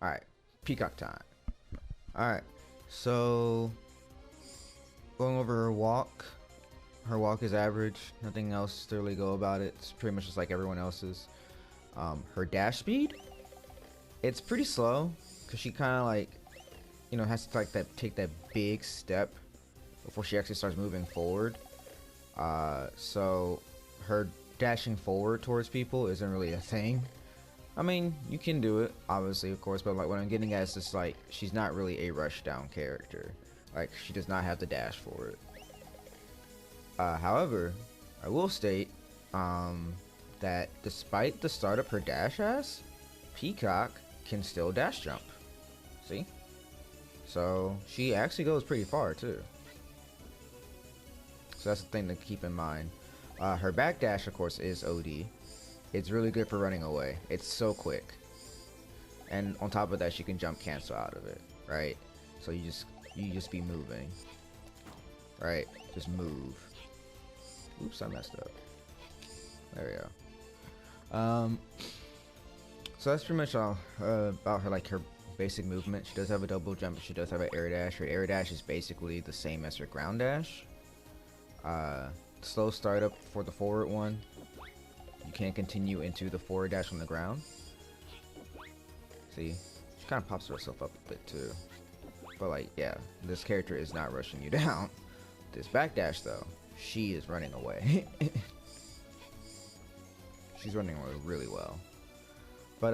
Alright, Peacock time. Alright, so going over her walk. Her walk is average, nothing else to really go about it. It's pretty much just like everyone else's. Her dash speed, it's pretty slow because she kind of like, you know, has to like take that big step before she actually starts moving forward. So her dashing forward towards people isn't really a thing. I mean, you can do it, obviously, of course, but like what I'm getting at is just like she's not really a rush down character. Like she does not have the dash for it. However, I will state that despite the startup her dash has, Peacock can still dash jump. See? So she actually goes pretty far too. So that's the thing to keep in mind. Her back dash, of course, is OD. It's really good for running away. It's so quick. And on top of that, she can jump cancel out of it, right? So you just be moving. Right? Just move. Oops, I messed up. There we go. So that's pretty much all about her, like her basic movement. She does have a double jump. She does have an air dash. Her air dash is basically the same as her ground dash. Slow startup for the forward one. You can't continue into the forward dash on the ground. See, she kind of pops herself up a bit too. But like, yeah, this character is not rushing you down. This back dash though, she is running away. She's running away really well. But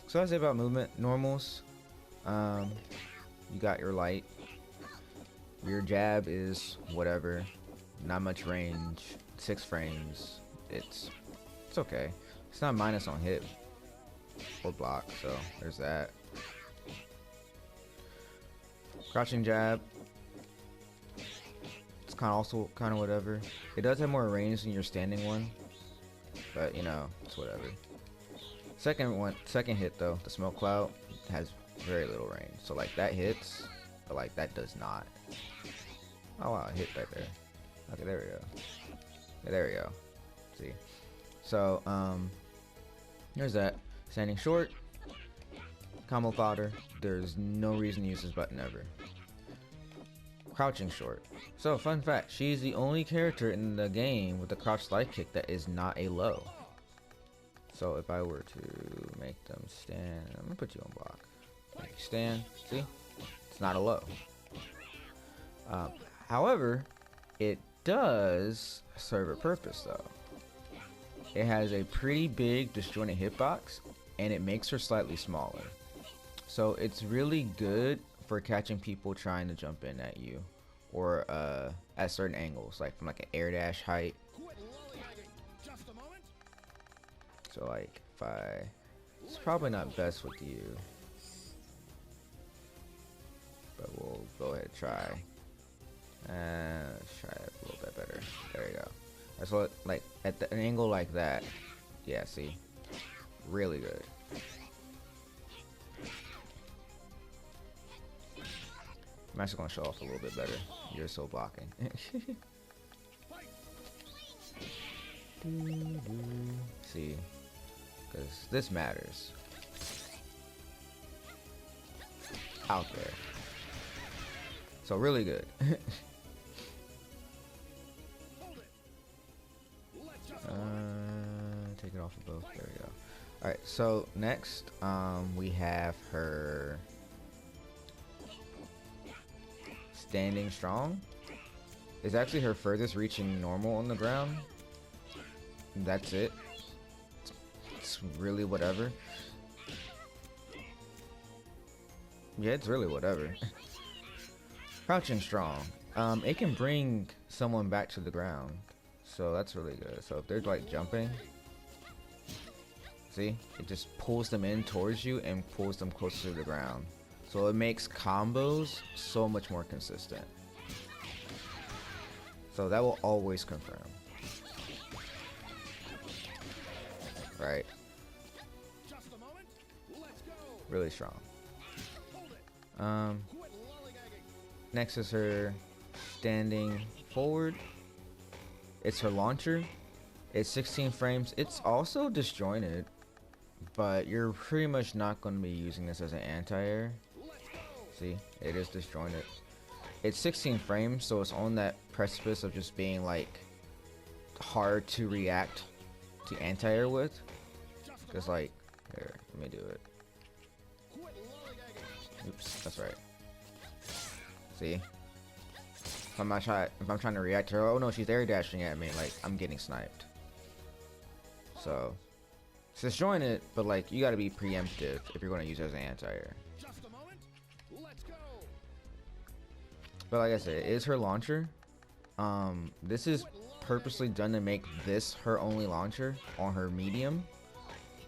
so I say about movement normals. You got your light. Your jab is whatever, not much range, 6 frames. It's okay. It's not minus on hit or block, so there's that. Crouching jab. It's also kind of whatever. It does have more range than your standing one, but you know, it's whatever. Second hit though, the smoke cloud has very little range. So like that hits, but like that does not. Oh wow, I hit right there. Okay, there we go. Yeah, there we go. See. So here's that. Standing short. Combo fodder. There's no reason to use this button ever. Crouching short. So fun fact, she's the only character in the game with a crouch slide kick that is not a low. So if I were to make them stand, I'm gonna put you on block. Make you stand. See? It's not a low. However, it does serve a purpose though. It has a pretty big disjointed hitbox and it makes her slightly smaller. So it's really good for catching people trying to jump in at you or at certain angles, like from like an air dash height. So like it's probably not best with you, but we'll go ahead and try. Let's try it a little bit better. There you go. That's what, like at an angle like that. Yeah, see, really good. I'm actually gonna show off a little bit better. You're so blocking. See, because this matters out there. So really good. Take it off of both. There we go. Alright, so next we have her standing strong. It's actually her furthest reaching normal on the ground. That's it. It's really whatever. Yeah, it's really whatever. Crouching strong. It can bring someone back to the ground. So that's really good. So if they're like jumping, see, it just pulls them in towards you and pulls them closer to the ground. So it makes combos so much more consistent. So that will always confirm. Right? Really strong. Next is her standing forward. It's her launcher. It's 16 frames. It's also disjointed, but you're pretty much not going to be using this as an anti-air. See, it is disjointed. It's 16 frames, so it's on that precipice of just being like hard to react to anti-air with. Cause like, here, let me do it. Oops, that's right. See, if I'm trying to react to her, oh no, she's air dashing at me. Like I'm getting sniped. So it's disjointed, but like you got to be preemptive if you're going to use it as an anti-air. But like I said, it is her launcher. This is purposely done to make this her only launcher on her medium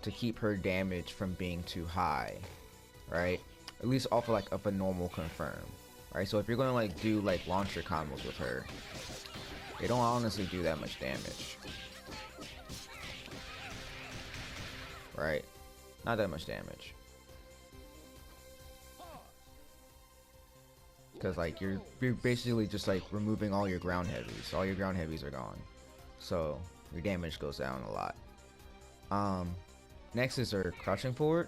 to keep her damage from being too high, right? At least off of a normal confirm, right? So if you're gonna like do like launcher combos with her, they don't honestly do that much damage, right? Not that much damage. Because like you're basically just like removing all your ground heavies. All your ground heavies are gone, so your damage goes down a lot. Next is her crouching forward.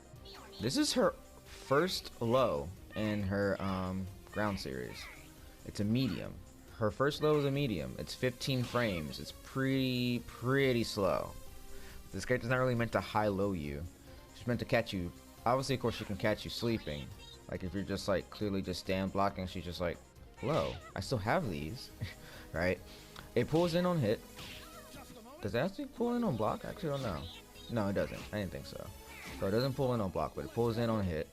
This is her first low in her ground series. It's a medium. Her first low is a medium. It's 15 frames. It's pretty slow. This character's not really meant to high-low you. She's meant to catch you. Obviously, of course, she can catch you sleeping. Like if you're just like clearly just stand blocking, she's just like, hello, I still have these, right? It pulls in on hit. Does it actually pull in on block? Actually, I don't know. No, it doesn't. I didn't think so. So it doesn't pull in on block, but it pulls in on hit.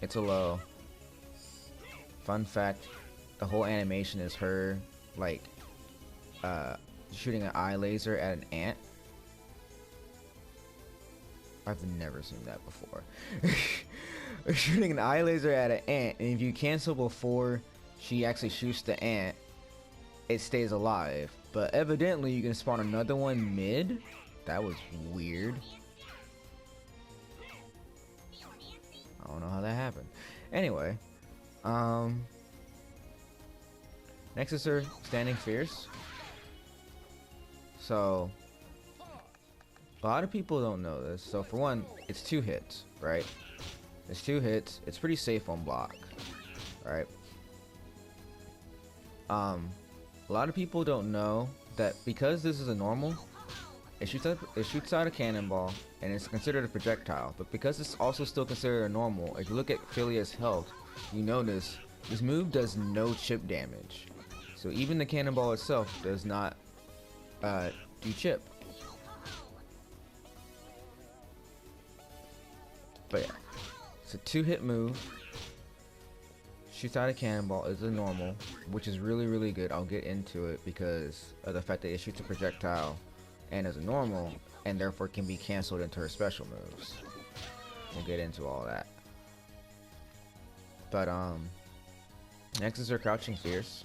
It's a low. Fun fact, the whole animation is her like shooting an eye laser at an ant. I've never seen that before. Shooting an eye laser at an ant, and if you cancel before she actually shoots the ant, it stays alive. But evidently you can spawn another one mid. That was weird. I don't know how that happened. Anyway, next is her standing fierce. So a lot of people don't know this. So for one, it's 2 hits, right? It's 2 hits. It's pretty safe on block, right? A lot of people don't know that because this is a normal, it shoots out a cannonball and it's considered a projectile. But because it's also still considered a normal, if you look at Philia's health, you notice this move does no chip damage. So even the cannonball itself does not do chip. But yeah, it's a 2-hit move. Shoots out a cannonball is a normal, which is really good. I'll get into it because of the fact that it shoots a projectile and is a normal, and therefore can be canceled into her special moves. We'll get into all that. But next is her crouching fierce.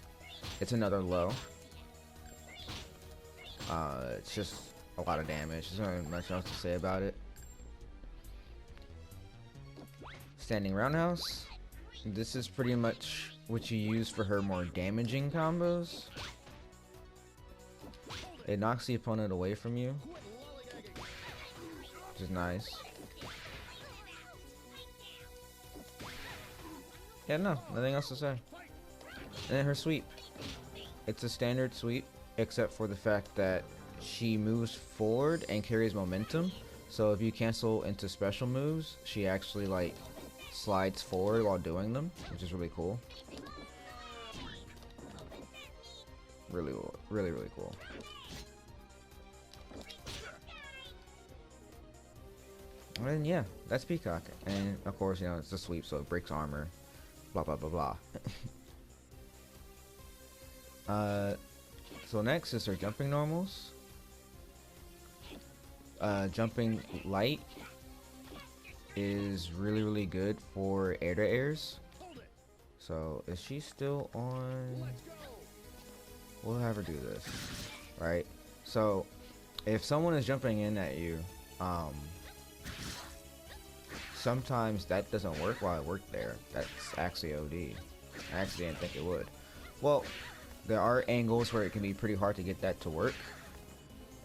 It's another low. It's just a lot of damage. There's not really much else to say about it. Standing roundhouse. This is pretty much what you use for her more damaging combos. It knocks the opponent away from you, which is nice. Yeah, no, nothing else to say. And then her sweep. It's a standard sweep, except for the fact that she moves forward and carries momentum. So if you cancel into special moves, she actually like slides forward while doing them, which is really cool. Really cool. And then, yeah, that's Peacock. And of course, you know, it's a sweep, so it breaks armor. Blah blah blah blah. So next is her jumping normals. Jumping light is really good for air to airs. So is she still on? We'll have her do this, right? So if someone is jumping in at you, sometimes that doesn't work while it worked there. That's actually OD. I actually didn't think it would. Well, there are angles where it can be pretty hard to get that to work,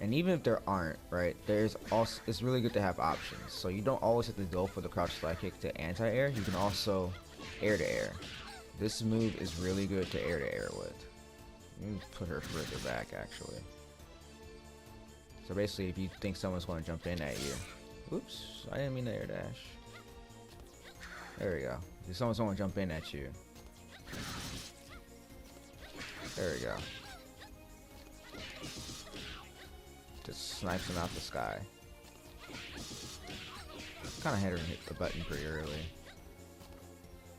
And even if there aren't, right, there's also, it's really good to have options. So you don't always have to go for the crouch slide kick to anti-air. You can also air to air. This move is really good to air with. Let me put her further back actually. So basically if you think someone's going to jump in at you. Oops, I didn't mean to air dash. There we go. If someone's going to jump in at you. There we go. Just snipes him out the sky. Kind of had her hit the button pretty early.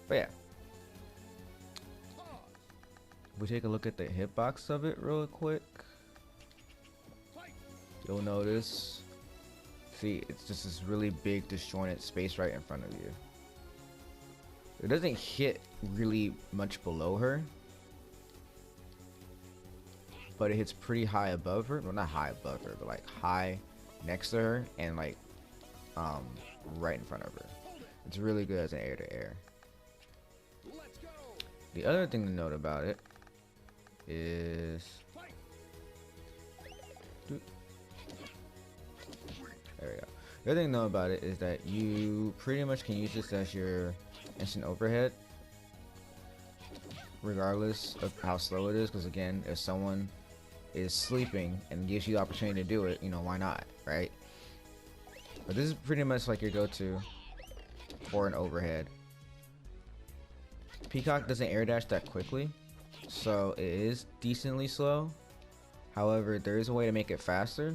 But yeah. If we take a look at the hitbox of it real quick, you'll notice, see, it's just this really big disjointed space right in front of you. It doesn't hit really much below her, but it hits pretty high above her. Well, not high above her, but like high next to her and like right in front of her. It's really good as an air to air. The other thing to note about it is, there we go. The other thing to know about it is that you pretty much can use this as your instant overhead, regardless of how slow it is. Because again, if someone is sleeping and gives you the opportunity to do it, you know, why not, right? But this is pretty much like your go-to for an overhead. Peacock doesn't air dash that quickly, so it is decently slow. However, there is a way to make it faster,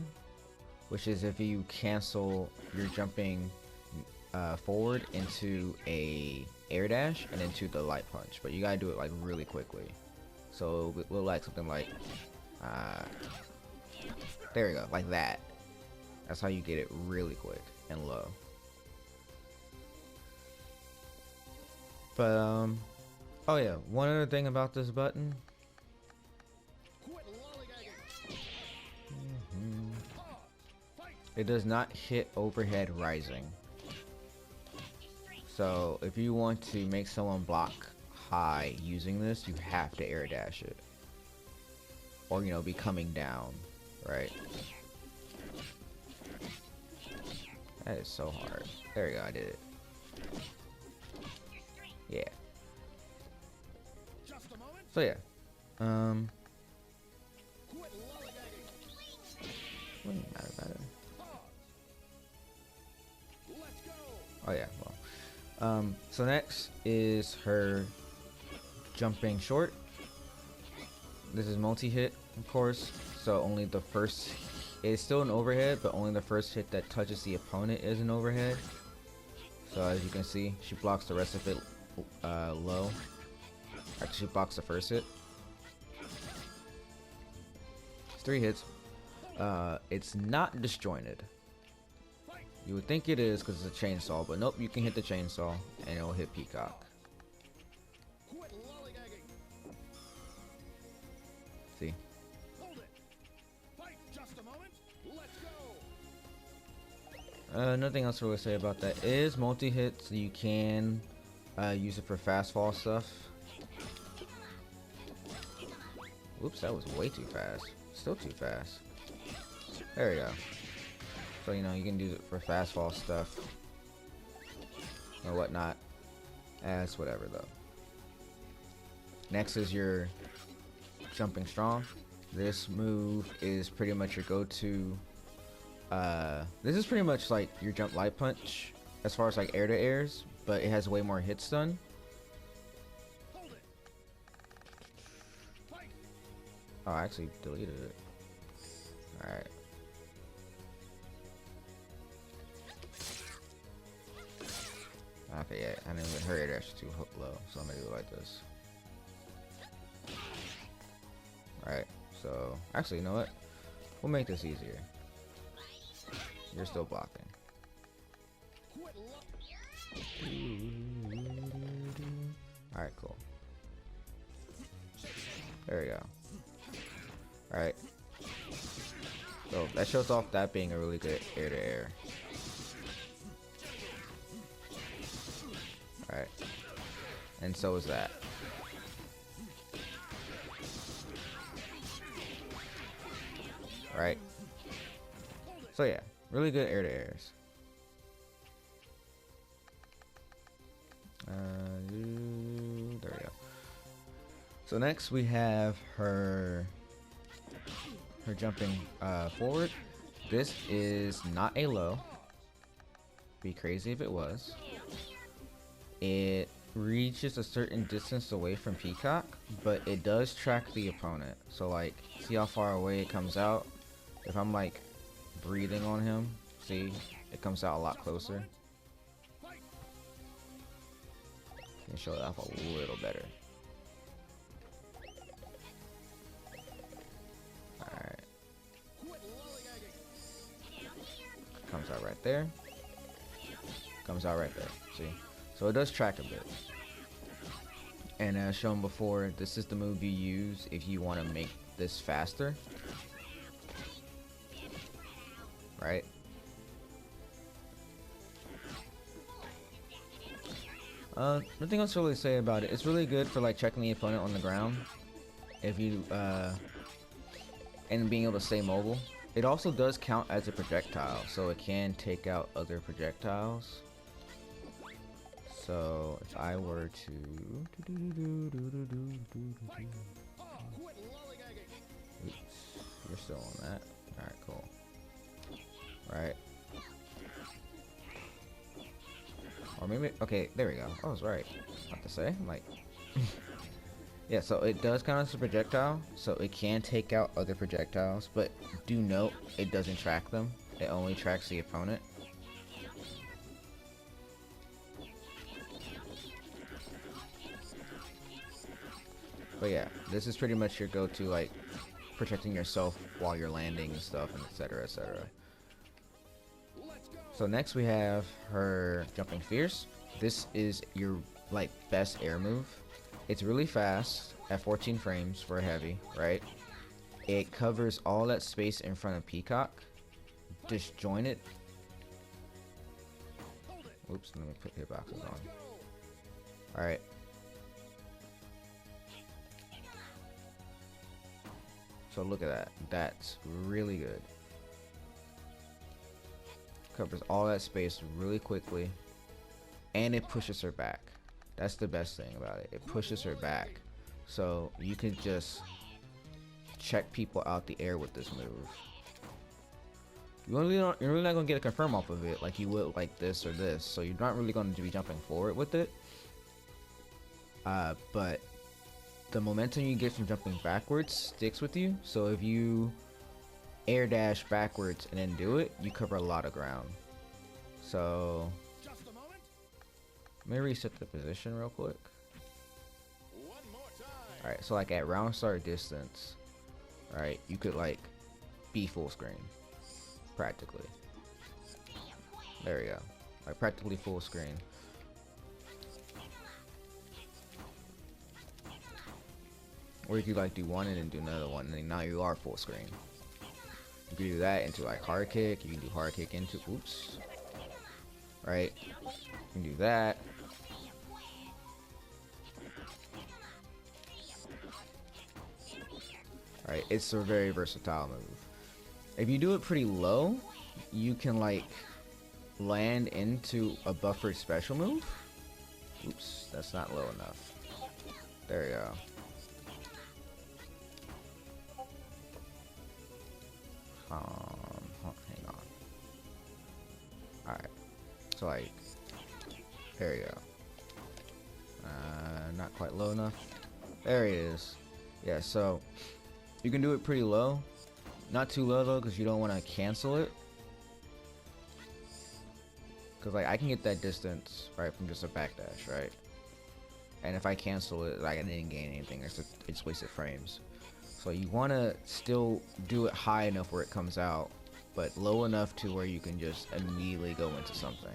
which is if you cancel your jumping forward into a air dash and into the light punch, but you gotta do it like really quickly. So it will look like something like there we go, like that. That's how you get it really quick and low. But oh yeah, one other thing about this button. It does not hit overhead rising. So if you want to make someone block high using this, you have to air dash it. Or, you know, be coming down, right? That is so hard. There we go, I did it. Yeah. So yeah. Wouldn't matter about it. Oh yeah, well. So next is her jumping short. This is multi-hit, of course. So only the first, it's still an overhead, but only the first hit that touches the opponent is an overhead. So as you can see, she blocks the rest of it low. Actually, she blocks the first hit. It's 3 hits. It's not disjointed. You would think it is because it's a chainsaw, but nope, you can hit the chainsaw and it'll hit Peacock. See? Nothing else to really say about that. It is multi-hit, so you can use it for fast fall stuff. Oops, that was way too fast. Still too fast. There we go. So, you know, you can use it for fast fall stuff or whatnot, as whatever though. Next is your jumping strong. This move is pretty much your go-to. This is pretty much like your jump light punch as far as like air to airs, but it has way more hit stun. Oh, I actually deleted it. Alright. Okay, yeah, I didn't even hurry it actually too low, so I'm gonna do it like this. Alright, so actually, you know what? We'll make this easier. You're still blocking. Alright, cool. There we go. Alright. So that shows off that being a really good air to air. Alright. And so is that. Alright. So yeah, really good air to airs. There we go. So next we have her jumping forward. This is not a low. Be crazy if it was. It reaches a certain distance away from Peacock, but it does track the opponent. So like, see how far away it comes out? If I'm like breathing on him, see, it comes out a lot closer. Can show it off a little better. Alright. Comes out right there. Comes out right there. See? So it does track a bit. And as shown before, this is the move you use if you want to make this faster. Right? Nothing else to really say about it. It's really good for like checking the opponent on the ground. If you and being able to stay mobile. It also does count as a projectile, so it can take out other projectiles. So if I were to oops, you're still on that. Alright, cool. Right. Or maybe, okay, there we go. I was right. What to say? I'm like, yeah, so it does count as a projectile, so it can take out other projectiles, but do note it doesn't track them. It only tracks the opponent. But yeah, this is pretty much your go-to, like, protecting yourself while you're landing and stuff, and etc, etc. So next we have her jumping fierce. This is your like best air move. It's really fast at 14 frames for a heavy, right? It covers all that space in front of Peacock. Disjointed. Oops, let me put hitboxes on. Alright. So look at that. That's really good. Covers all that space really quickly, and it pushes her back. That's the best thing about it. It pushes her back, so you can just check people out the air with this move. You're really not gonna get a confirm off of it like you would like this or this, so you're not really going to be jumping forward with it. But the momentum you get from jumping backwards sticks with you. So if you air dash backwards and then do it, you cover a lot of ground. So let me reset the position real quick. Alright, so like at round start distance, right, you could like be full screen practically. There we go, like practically full screen. Or you could like do one and then do another one, and then now you are full screen. You can do that into like hard kick. You can do hard kick into, oops, right? You can do that. Alright, it's a very versatile move. If you do it pretty low, you can like land into a buffered special move. Oops, that's not low enough. There you go. Hang on. Alright, so like, there you go. Not quite low enough. There it is. Yeah, so you can do it pretty low. Not too low though, because you don't want to cancel it. Because like I can get that distance right from just a backdash, right? And if I cancel it, like I didn't gain anything. It's wasted frames. So you want to still do it high enough where it comes out, but low enough to where you can just immediately go into something.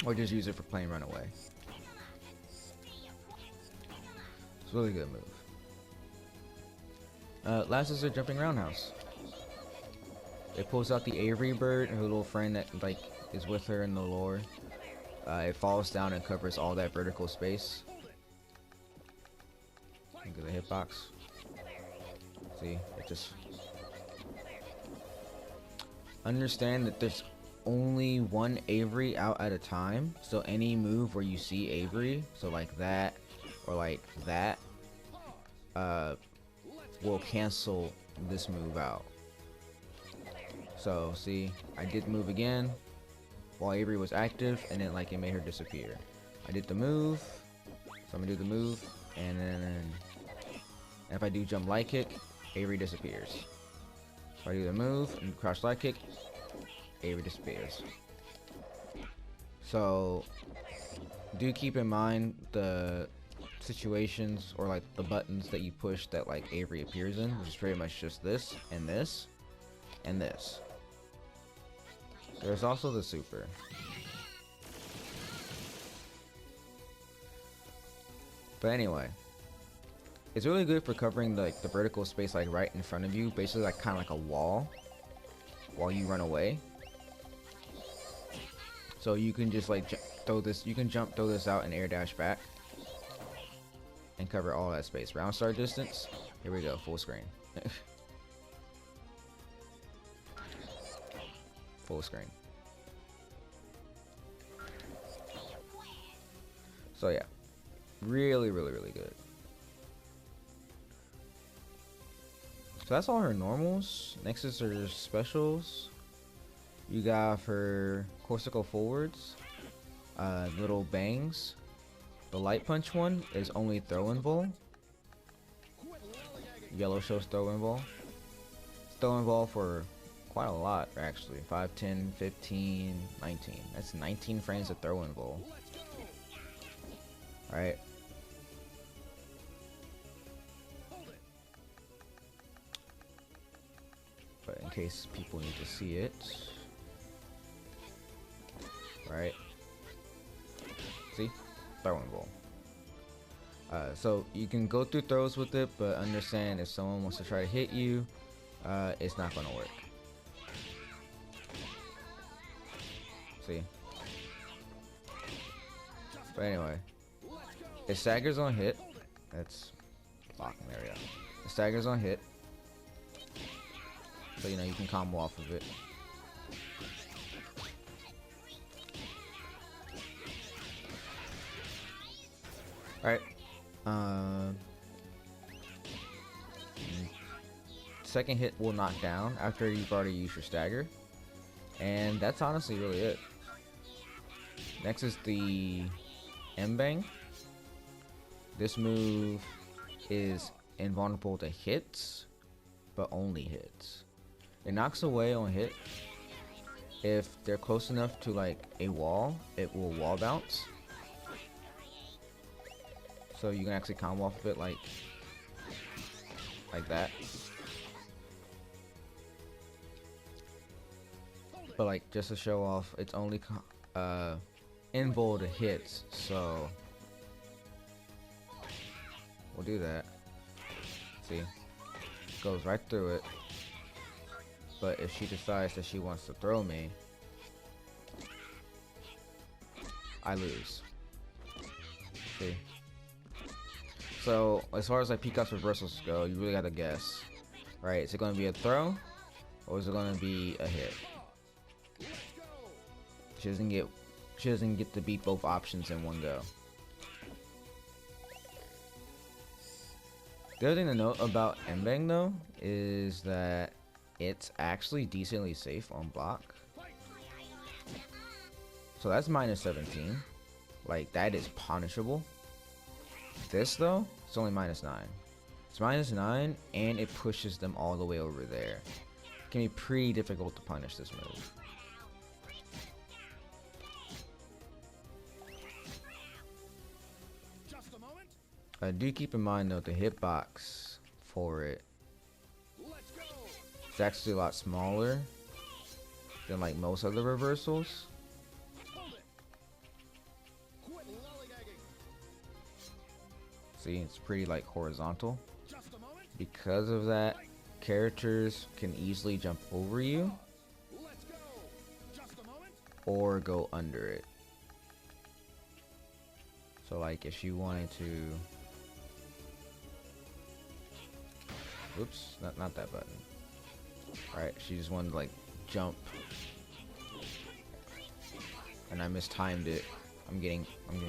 Or just use it for plain runaway. It's a really good move. Last is a jumping roundhouse. It pulls out the Avery bird, her little friend that like is with her in the lore. It falls down and covers all that vertical space. Look at the hitbox. See, it just understand that there's only one Avery out at a time. So any move where you see Avery, so like that or like that, will cancel this move out. So see, I did the move again while Avery was active, and then like it made her disappear. I did the move, so I'm gonna do the move, and then if I do jump light kick, Avery disappears. If I do the move and crouch light kick, Avery disappears. So do keep in mind the situations or like the buttons that you push that like Avery appears in, which is pretty much just this and this and this. There's also the super. But anyway, it's really good for covering the vertical space like right in front of you, basically like kind of like a wall while you run away. So you can just like throw this, you can jump, throw this out and air dash back and cover all that space. Round start distance, here we go, full screen. Full screen. So yeah, really good. So that's all her normals. Next is her specials. You got her corsical forwards, little bangs. The light punch one is only throw and ball. Yellow shows throw and ball. Throw and ball for quite a lot actually. 5, 10, 15, 19. That's 19 frames of throw and ball. Alright. But in case people need to see it. Right. See? Throwing ball. So you can go through throws with it, but understand if someone wants to try to hit you, it's not gonna work. See? But anyway. It staggers on hit. That's blocking, there we go. It staggers on hit. So you know you can combo off of it. Alright. Second hit will knock down after you've already used your stagger. And that's honestly really it. Next is the M-Bang. This move is invulnerable to hits, but only hits. It knocks away on hit. If they're close enough to like a wall, it will wall bounce. So you can actually combo off of it like that. But like just to show off, it's only invul to hits, so we'll do that. See, goes right through it. But if she decides that she wants to throw me, I lose. See? So as far as like Peacock's reversals go, you really gotta guess, right? Is it gonna be a throw, or is it gonna be a hit? She doesn't get to beat both options in one go. The other thing to note about M-Bang though is that it's actually decently safe on block. So that's minus 17. Like that is punishable. This though, it's only minus 9. It's minus 9 and it pushes them all the way over there. It can be pretty difficult to punish this move. Do keep in mind though the hitbox for it, it's actually a lot smaller than like most other reversals. See, it's pretty like horizontal. Because of that, characters can easily jump over you or go under it. So like if you wanted to, oops, not that button. Alright, she just wanted to like jump and I mistimed it, I'm getting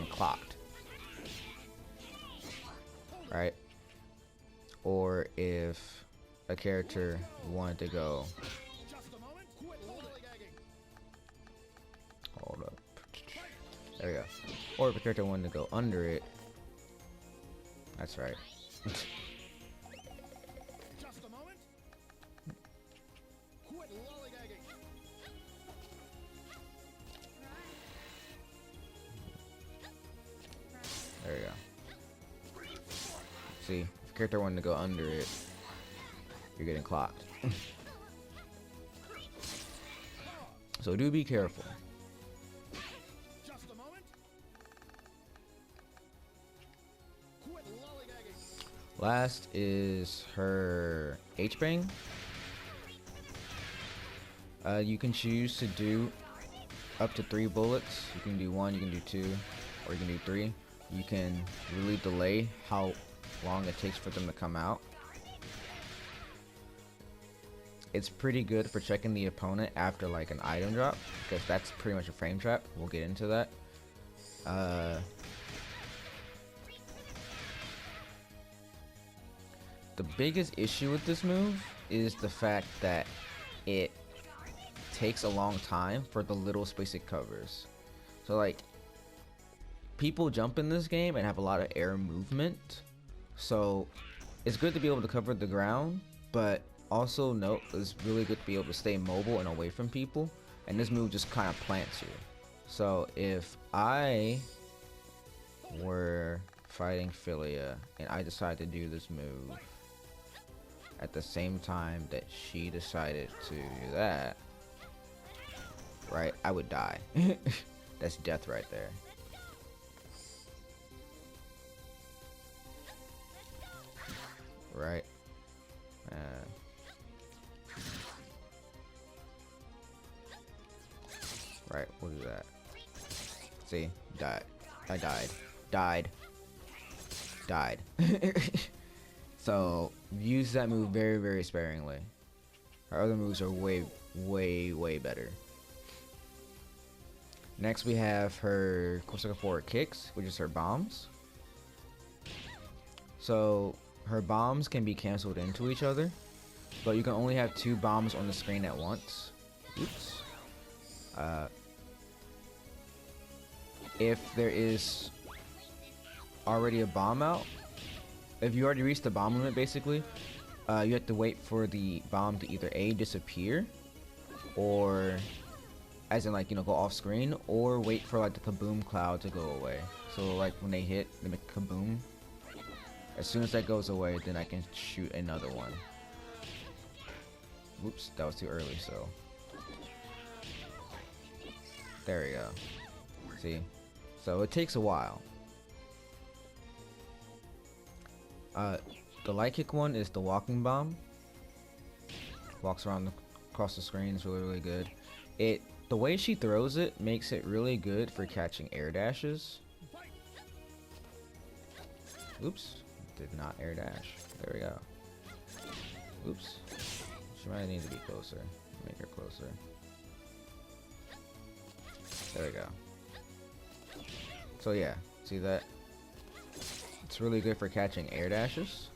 clocked. Right? Or if a character wanted to go, hold up, there we go. Or if a character wanted to go under it, that's right. There we go. See, if a character wanted to go under it, you're getting clocked. So do be careful. Last is her H-Bang. You can choose to do up to 3 bullets. You can do 1, you can do 2, or you can do 3. You can really delay how long it takes for them to come out. It's pretty good for checking the opponent after like an item drop, because that's pretty much a frame trap. We'll get into that. The biggest issue with this move is the fact that it takes a long time for the little space it covers. So like, people jump in this game and have a lot of air movement, so it's good to be able to cover the ground, but also note it's really good to be able to stay mobile and away from people, and this move just kind of plants you. So if I were fighting Philia and I decided to do this move at the same time that she decided to do that, right, I would die. That's death right there. Right. Right, we'll do that. See, died. I died. Died. So use that move very, very sparingly. Our other moves are way, way, way better. Next we have her Corsica forward kicks, which is her bombs. So her bombs can be canceled into each other, but you can only have 2 bombs on the screen at once. Oops. If there is already a bomb out, if you already reached the bomb limit, basically, you have to wait for the bomb to either A, disappear, or as in like, you know, go off screen, or wait for like the kaboom cloud to go away. So like when they hit, they make kaboom. As soon as that goes away, then I can shoot another one. Oops, that was too early, so. There we go. See? So it takes a while. The light kick one is the walking bomb. Walks around across the screen, it's really, really good. The way she throws it makes it really good for catching air dashes. Oops. Did not air dash. There we go. Oops. She might need to be closer. Make her closer. There we go. So yeah, see that? It's really good for catching air dashes.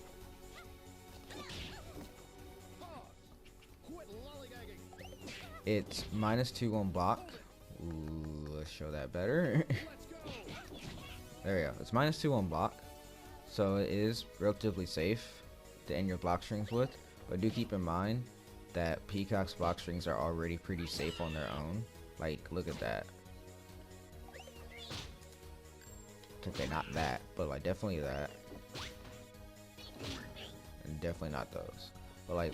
It's -2 on block. Ooh, let's show that better. There we go. It's -2 on block. So it is relatively safe to end your block strings with, but do keep in mind that Peacock's block strings are already pretty safe on their own. Like, look at that. Okay, not that, but like definitely that. And definitely not those. But like,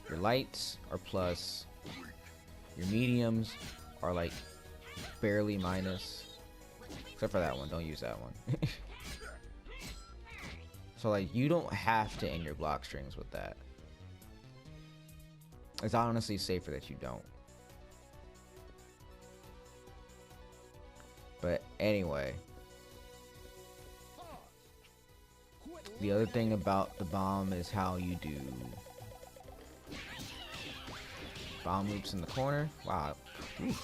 your lights are plus, your mediums are like barely minus. Except for that one, don't use that one. So like, you don't have to end your block strings with that. It's honestly safer that you don't. But anyway, the other thing about the bomb is how you do Bomb loops in the corner. Wow. Ooh.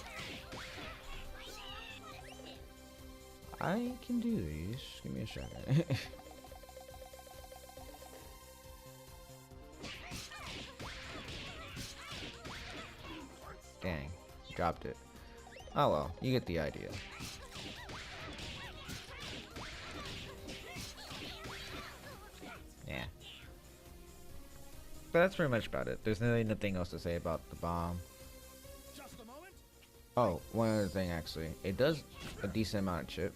I can do these. Give me a second. Dang. Dropped it. Oh well. You get the idea. Yeah. But that's pretty much about it. There's really nothing else to say about the bomb. Oh, one other thing actually. It does a decent amount of chip.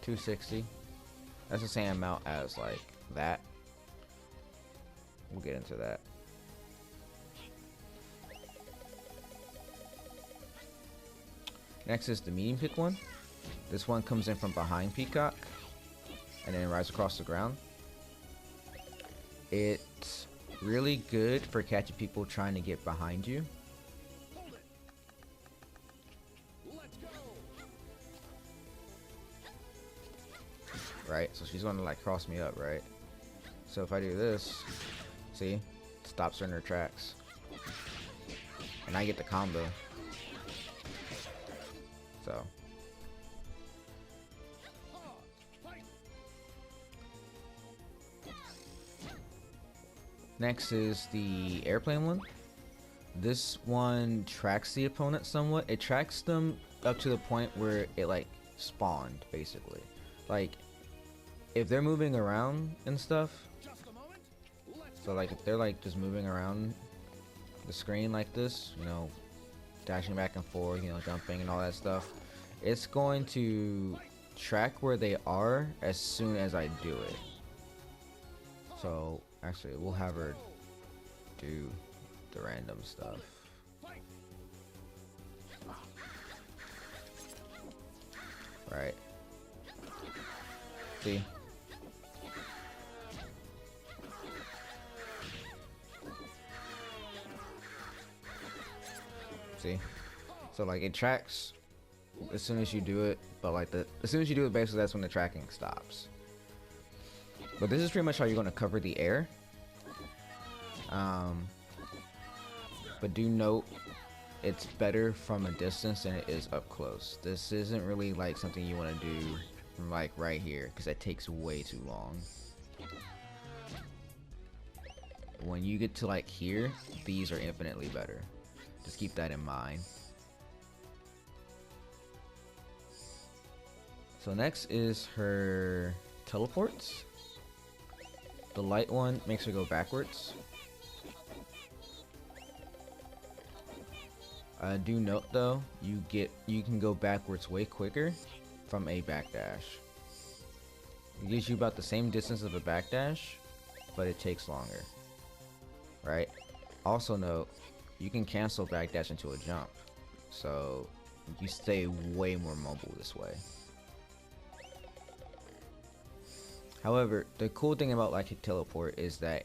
260. That's the same amount as like that. We'll get into that. Next is the medium pick one. This one comes in from behind Peacock and then rides across the ground. It's really good for catching people trying to get behind you. Right, so she's gonna like cross me up, right? So if I do this, see, stops her in her tracks, and I get the combo. So next is the airplane one. This one tracks the opponent somewhat. It tracks them up to the point where it like spawned, basically. Like if they're moving around and stuff, so like if they're like just moving around the screen like this, you know, dashing back and forth, you know, jumping and all that stuff, it's going to track where they are as soon as I do it. So actually we'll have her do the random stuff. Right. See? See? So like it tracks as soon as you do it, but like as soon as you do it, basically that's when the tracking stops. But this is pretty much how you're going to cover the air. But do note, it's better from a distance than it is up close. This isn't really like something you want to do from like right here, because that takes way too long. When you get to like here, these are infinitely better. Just keep that in mind. So next is her teleports. The light one makes her go backwards. Do note though, you can go backwards way quicker from a backdash. It gives you about the same distance of a backdash, but it takes longer. Right? Also note, you can cancel backdash into a jump, so you stay way more mobile this way. However, the cool thing about like a teleport is that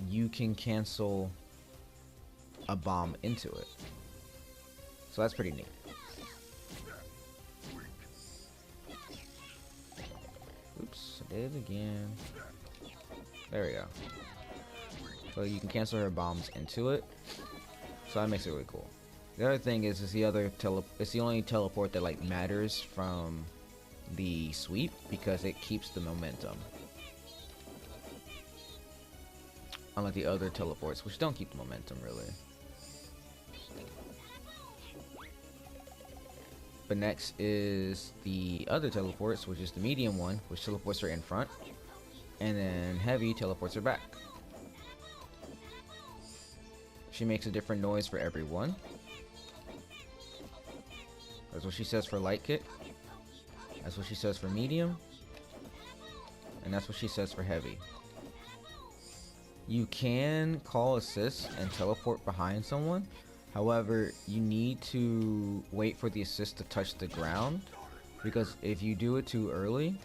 you can cancel a bomb into it. So that's pretty neat. Oops, I did it again. There we go. So you can cancel her bombs into it. So that makes it really cool. The other thing is the only teleport that like matters from the sweep because it keeps the momentum. Unlike the other teleports, which don't keep the momentum really. But next is the other teleports, which is the medium one, which teleports her in front, and then heavy teleports her back. She makes a different noise for every one. That's what she says for light kick. That's what she says for medium. And that's what she says for heavy. You can call assist and teleport behind someone. However, you need to wait for the assist to touch the ground, because if you do it too early,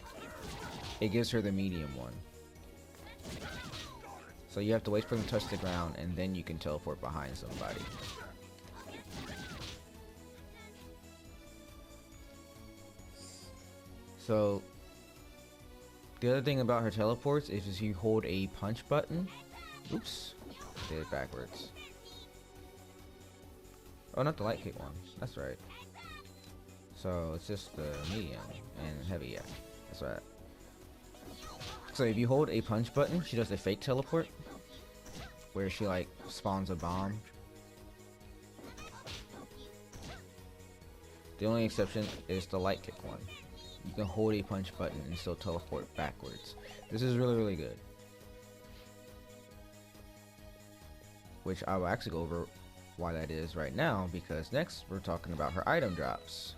it gives her the medium one. So you have to wait for them to touch the ground and then you can teleport behind somebody. So the other thing about her teleports is if you hold a punch button, oops, did it backwards. Oh, not the light kick one. That's right. So it's just the medium and heavy. Yeah, that's right. So if you hold a punch button, she does a fake teleport, where she like spawns a bomb. The only exception is the light kick one. You can hold a punch button and still teleport backwards. This is really, really good. Which I will actually go over why that is right now, because next we're talking about her item drops.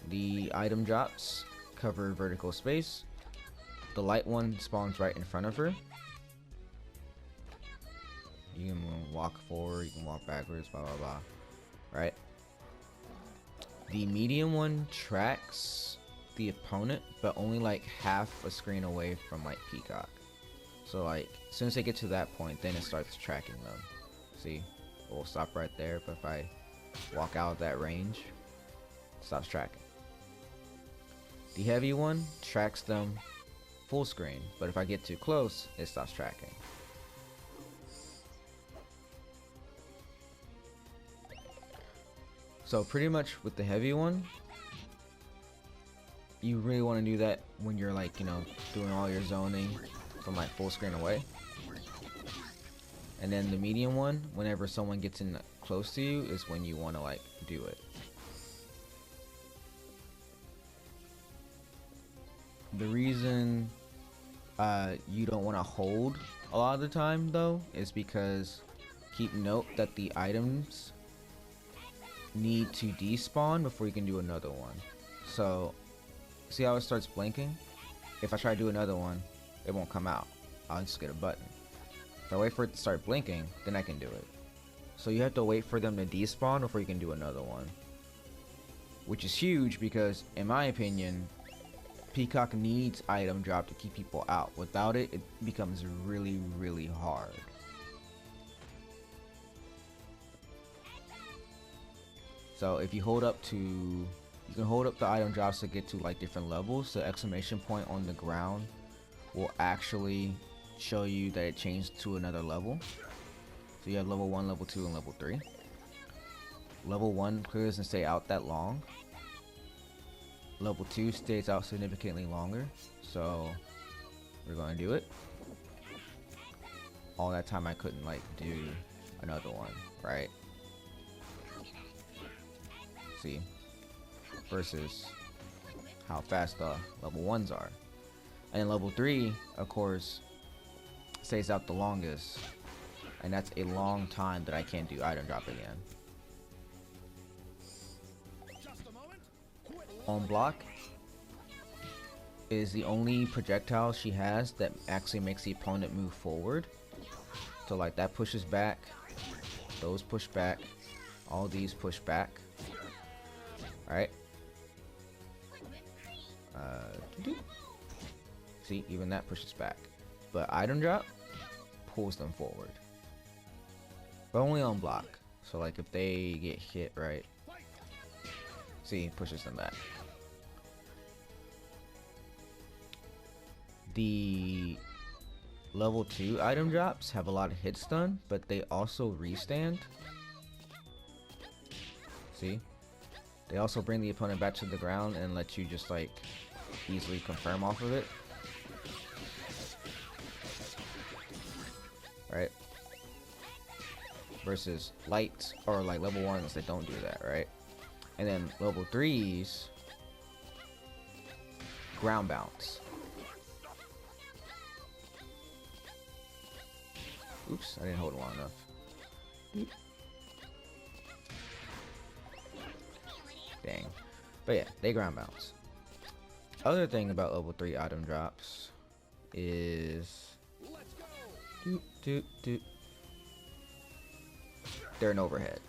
The item drops cover vertical space. The light one spawns right in front of her. You can walk forward, you can walk backwards, blah blah blah. Right? The medium one tracks the opponent, but only like half a screen away from like Peacock. So like, as soon as they get to that point, then it starts tracking them. See? It will stop right there, but if I walk out of that range, it stops tracking. The heavy one tracks them full screen, but if I get too close, it stops tracking. So pretty much with the heavy one, you really want to do that when you're like, you know, doing all your zoning from like full screen away. And then the medium one, whenever someone gets in close to you, is when you want to like do it. The reason you don't want to hold a lot of the time though is because keep note that the items need to despawn before you can do another one. So see how it starts blinking? If I try to do another one, it won't come out. I'll just get a button. If I wait for it to start blinking, then I can do it. So you have to wait for them to despawn before you can do another one, which is huge because in my opinion, Peacock needs item drop to keep people out. Without it, it becomes really, really hard. So if you hold up to, you can hold up the item drops to get to like different levels. The exclamation point on the ground will actually show you that it changed to another level. So you have level 1, level 2, and level 3. Level 1 clearly doesn't stay out that long. Level 2 stays out significantly longer. So we're going to do it. All that time I couldn't like do another one, right? See? Versus how fast the level 1s are. And then level 3, of course, stays out the longest. And that's a long time that I can't do item drop again. On block is the only projectile she has that actually makes the opponent move forward. So like that pushes back, those push back, all these push back. Alright. See, even that pushes back. But item drop pulls them forward. But only on block. So like if they get hit, right? See, it pushes them back. The level 2 item drops have a lot of hit stun, but they also restand. See? They also bring the opponent back to the ground and let you just like easily confirm off of it. Right? Versus lights or like level 1s that don't do that, right? And then level 3s ground bounce. Oops, I didn't hold it long enough. Dang. But yeah, they ground bounce. Other thing about level 3 item drops is they're an overhead.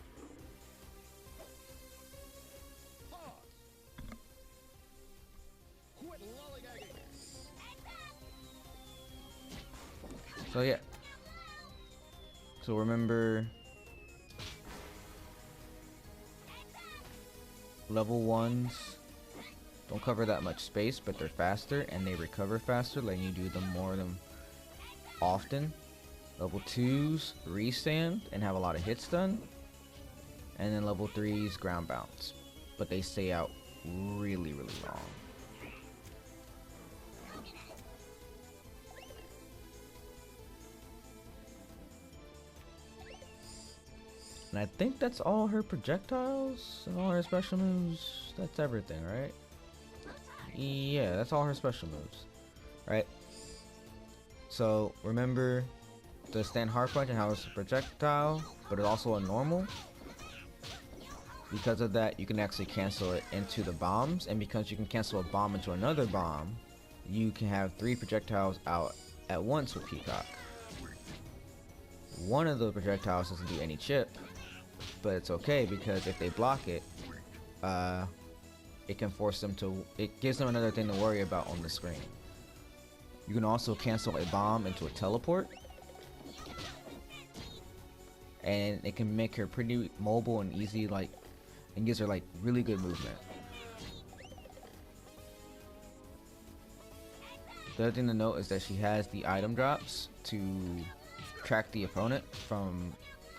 So yeah. So remember, level 1s don't cover that much space, but they're faster and they recover faster, letting you do them more than often. Level 2s restand and have a lot of hit stun, and then level 3's ground bounce, but they stay out really long. And I think that's all her projectiles and all her special moves. That's everything, right? Yeah, that's all her special moves, right? So remember the stand hard punch and how it's a projectile, but it's also a normal. Because of that, you can actually cancel it into the bombs, and because you can cancel a bomb into another bomb, you can have 3 projectiles out at once with Peacock. One of the projectiles doesn't do any chip, but it's okay because if they block it, it can force them to, it gives them another thing to worry about on the screen. You can also cancel a bomb into a teleport, and it can make her pretty mobile and easy, like, and gives her like really good movement. The other thing to note is that she has the item drops to track the opponent from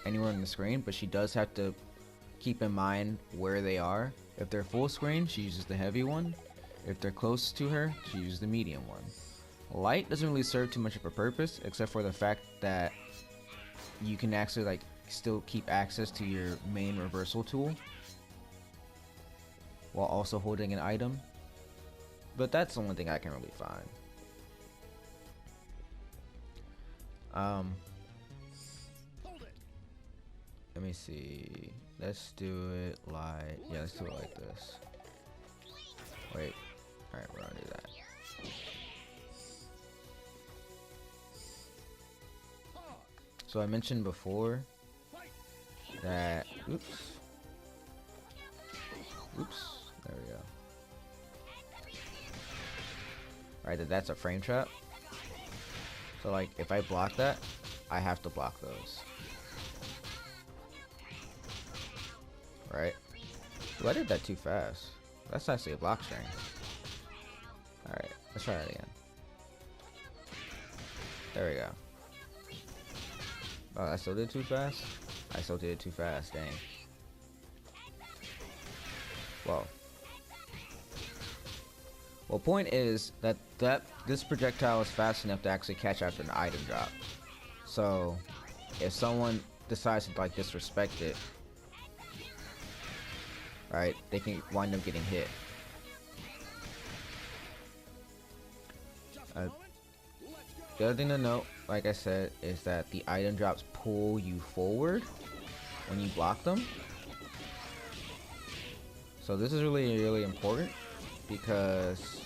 anywhere on the screen, but she does have to keep in mind where they are. If they're full screen, she uses the heavy one. If they're close to her, she uses the medium one. Light doesn't really serve too much of a purpose, except for the fact that you can actually like still keep access to your main reversal tool while also holding an item. But that's the only thing I can really find. Let me see. Let's do it like, yeah, let's do it like this. Wait. Alright, we're gonna do that. So I mentioned before that, oops, there we go. Alright, that's a frame trap. So like, if I block that, I have to block those. Right? Ooh, I did that too fast. That's actually a block string. Alright, let's try that again. There we go. Oh, I still did too fast? I still did it too fast, dang. Whoa. Well, point is that this projectile is fast enough to actually catch after an item drop. So, if someone decides to like disrespect it, right, they can wind up getting hit. The other thing to note, like I said, is that the item drops pull you forward when you block them. So this is really important because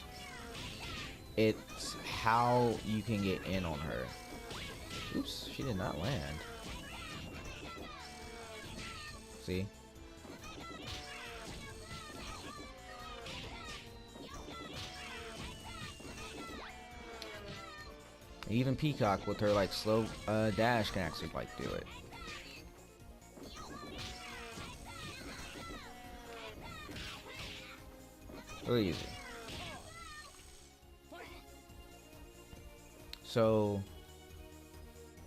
it's how you can get in on her. Oops, she did not land. See? Even Peacock with her like slow dash can actually like do it. Really easy. So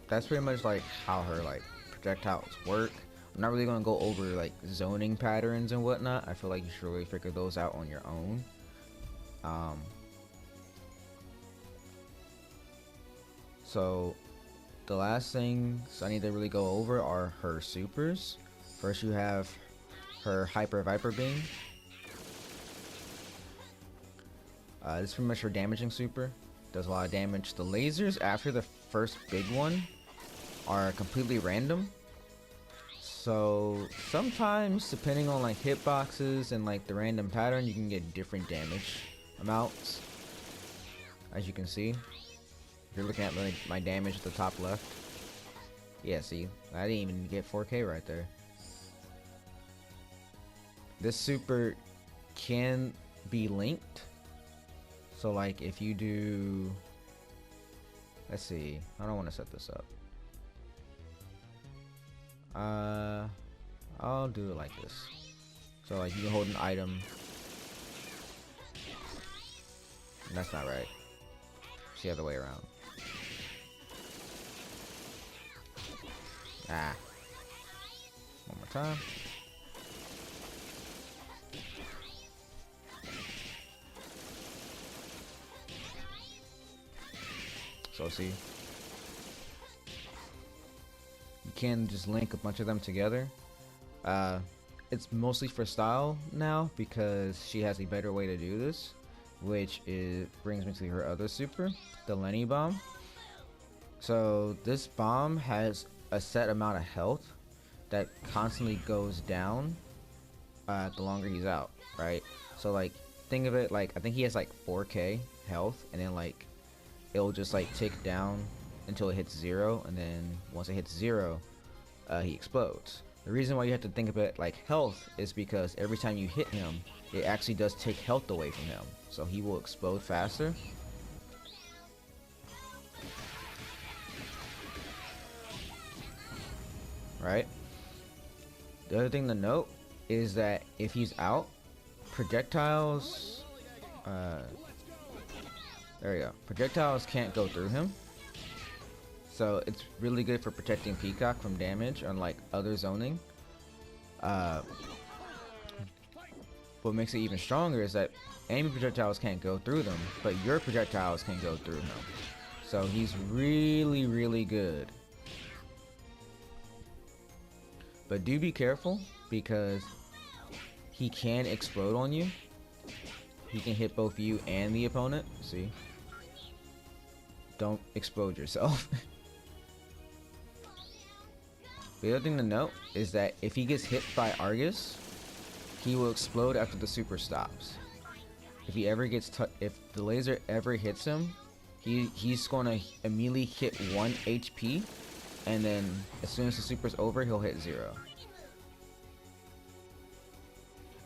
that's pretty much like how her like projectiles work. I'm not really gonna go over like zoning patterns and whatnot. I feel like you should really figure those out on your own. So the last things I need to really go over are her supers. First you have her Hyper Viper Beam. This is pretty much her damaging super. Does a lot of damage. The lasers after the first big one are completely random. So sometimes depending on like hitboxes and like the random pattern, you can get different damage amounts. As you can see. If you're looking at my damage at the top left. Yeah, see, I didn't even get 4K right there. This super can be linked. So like if you do, let's see, I don't want to set this up. I'll do it like this. So like you can hold an item. And that's not right. It's the other way around. Ah. One more time. So see, you can just link a bunch of them together. It's mostly for style now because she has a better way to do this, which brings me to her other super, the Lenny bomb. So this bomb has a set amount of health that constantly goes down the longer he's out, right? So like think of it like I think he has like 4k health, and then like it'll just like tick down until it hits 0, and then once it hits 0, he explodes. The reason why you have to think of it like health is because every time you hit him, it actually does take health away from him, so he will explode faster. Right? The other thing to note is that if he's out, projectiles, there we go. Projectiles can't go through him. So it's really good for protecting Peacock from damage, unlike other zoning. What makes it even stronger is that enemy projectiles can't go through them, but your projectiles can go through him. So he's really, really good. But do be careful because he can explode on you. He can hit both you and the opponent. See? Don't explode yourself. The other thing to note is that if he gets hit by Argus, he will explode after the super stops. If he ever gets if the laser ever hits him, he's going to immediately hit 1 HP, and then as soon as the super's over, he'll hit 0.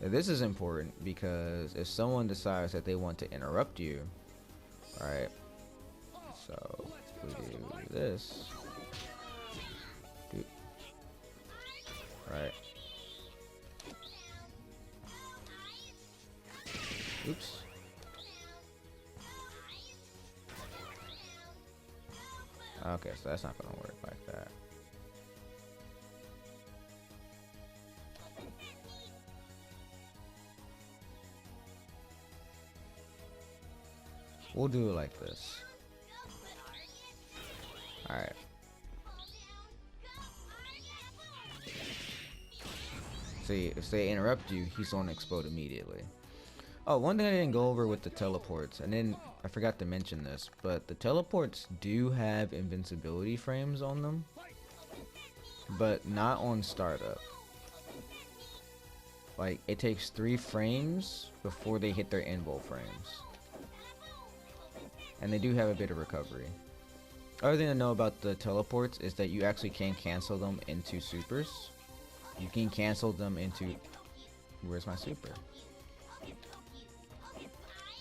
Now, this is important because if someone decides that they want to interrupt you, right? So we do this. Right. Oops. Okay, so that's not gonna work like that. We'll do it like this. Alright. See, if they interrupt you, he's gonna explode immediately. Oh, one thing I didn't go over with the teleports, and then I forgot to mention this, but the teleports do have invincibility frames on them, but not on startup. Like, it takes 3 frames before they hit their invul frames. And they do have a bit of recovery. Other thing to know about the teleports is that you actually can cancel them into supers. You can cancel them into... Where's my super?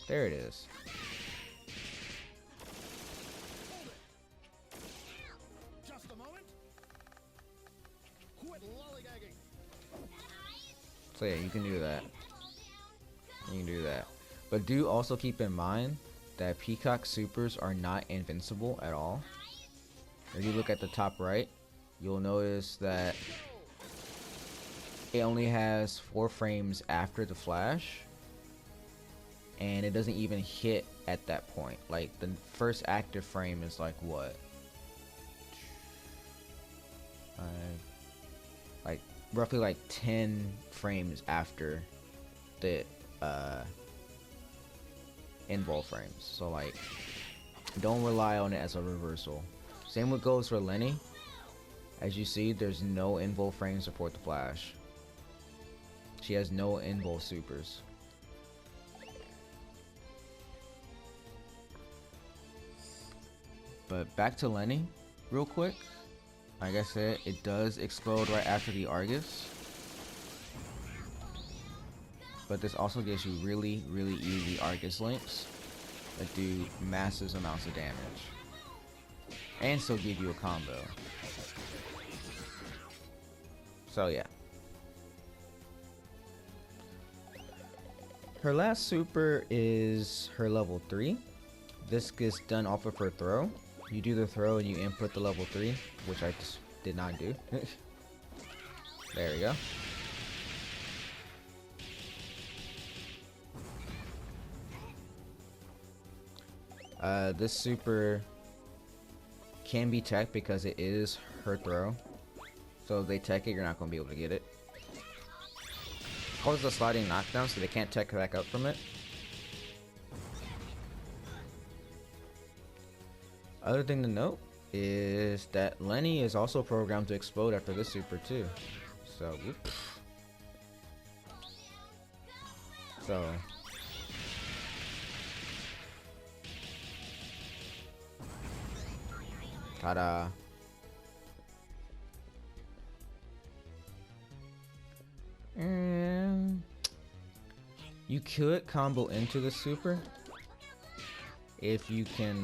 There it is. Just a moment. Quit lollygagging. So yeah, you can do that. You can do that. But do also keep in mind that Peacock supers are not invincible at all. If you look at the top right, you'll notice that it only has 4 frames after the flash, and it doesn't even hit at that point. Like, the first active frame is like what? Like roughly like 10 frames after the invul frames. So like, don't rely on it as a reversal. Same what goes for Lenny. As you see, there's no invul frame support the flash. She has no invul supers. But back to Lenny real quick. Like I said, it does explode right after the Argus. But this also gives you really, really easy Argus links that do massive amounts of damage. And still give you a combo. So yeah. Her last super is her level 3. This gets done off of her throw. You do the throw and you input the level 3, which I just did not do. There we go. This super can be teched because it is her throw. So if they tech it, you're not going to be able to get it. Causes a sliding knockdown, so they can't tech back up from it. Other thing to note is that Lenny is also programmed to explode after this super too. So, whoops. So, ta-da. And you could combo into the super if you can,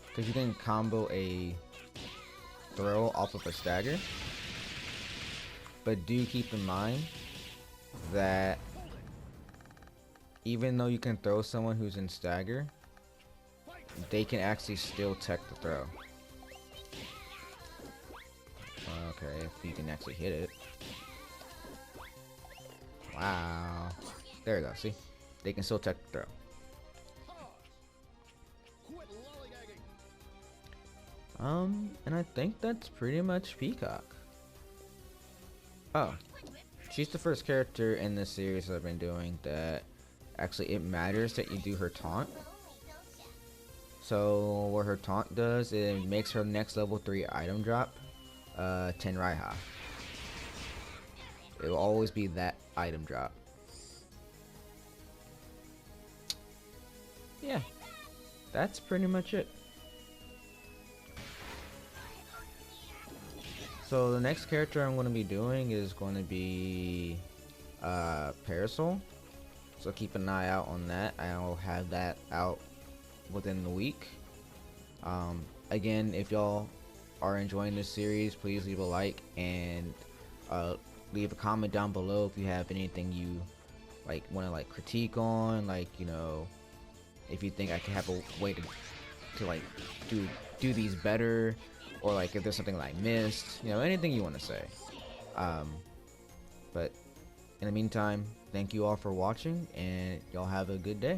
because you can combo a throw off of a stagger. But do keep in mind that even though you can throw someone who's in stagger, they can actually still tech the throw. Okay, if you can actually hit it. Wow. There we go, see? They can still tech the throw. And I think that's pretty much Peacock. Oh. She's the first character in this series that I've been doing that actually it matters that you do her taunt. So what her taunt does, it makes her next level 3 item drop 10 Raiha. It will always be that item drop. Yeah, that's pretty much it. So the next character I'm going to be doing is going to be Parasol. So keep an eye out on that. I'll have that out within the week. Again, if y'all are enjoying this series, please leave a like and leave a comment down below if you have anything you want to critique on, you know, if you think I can have a way to do these better, or if there's something I missed, you know, anything you want to say. But in the meantime, thank you all for watching, and y'all have a good day.